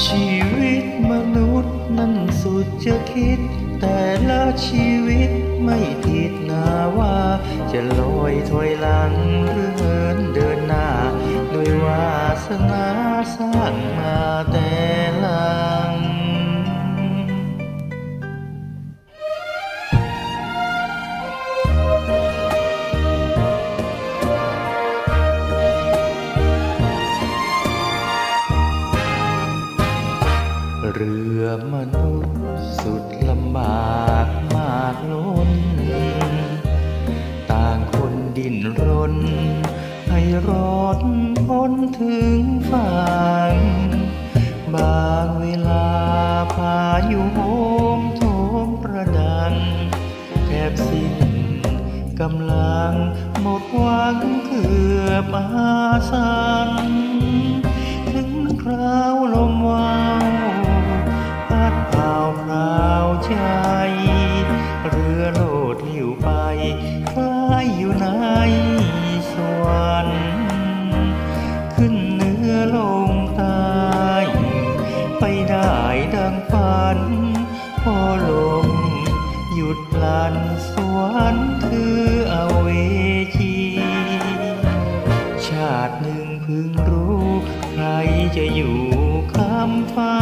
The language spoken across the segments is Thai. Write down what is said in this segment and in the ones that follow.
ชีวิตมนุษย์นั้นสุดจะคิดแต่ละชีวิตไม่ผิดนาว่าจะลอยถอยหลังหรือเหินเดินหน้าด้วยวาสนาสร้างมาแต่หลังเรือมนุษย์สุดลำบากมากล้นต่างคนดิ้นรนให้รอดพ้นถึงฝั่งบางเวลาพายุโหมโถมประดังแทบสิ้นกำลังหมดหวังเกือบอาสันถึงคราวลมวาวพัดเผาพราวใจเรือโลดลิ่วไปคล้ายอยู่ในสวรรค์ขึ้นเหนือลงใต้ไปได้ดังฝันพอลมหยุดพลันสวรรค์คืออเวจีชาติหนึ่งพึงรู้ใครจะอยู่ข้ามฟ้า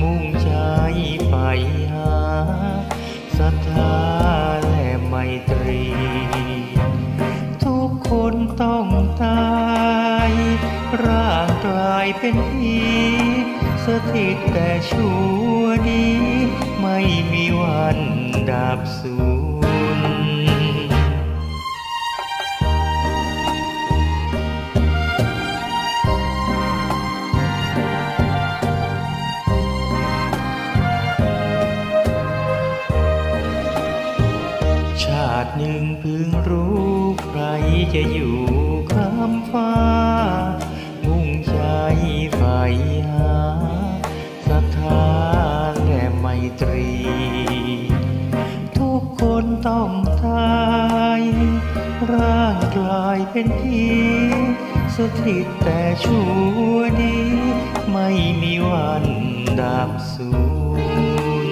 มุ่งใจไปหาศรัทธาและไมตรีทุกคนต้องตายร่างกลายเป็นผีสถิตแต่ชั่วดีไม่มีวันดับสูญชาติหนึ่งพึงรู้ใครจะอยู่ข้ามฟ้ามุ่งใจใฝ่หาศรัทธาและไมตรีทุกคนต้องตายร่างกลายเป็นผีสถิตแต่ชั่วดีไม่มีวันดับสูญ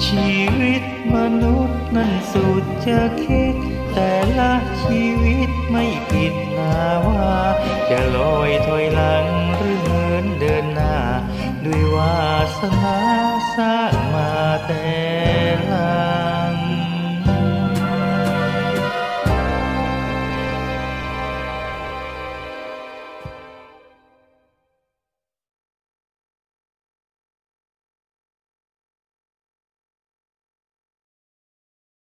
ชีวิตมนุษย์นั้นสุดจะคิดแต่ละชีวิตไม่ผิดนาว่าจะลอยถอยหลังหรือเหินเดินหน้าด้วยวาสนาสร้างมาแต่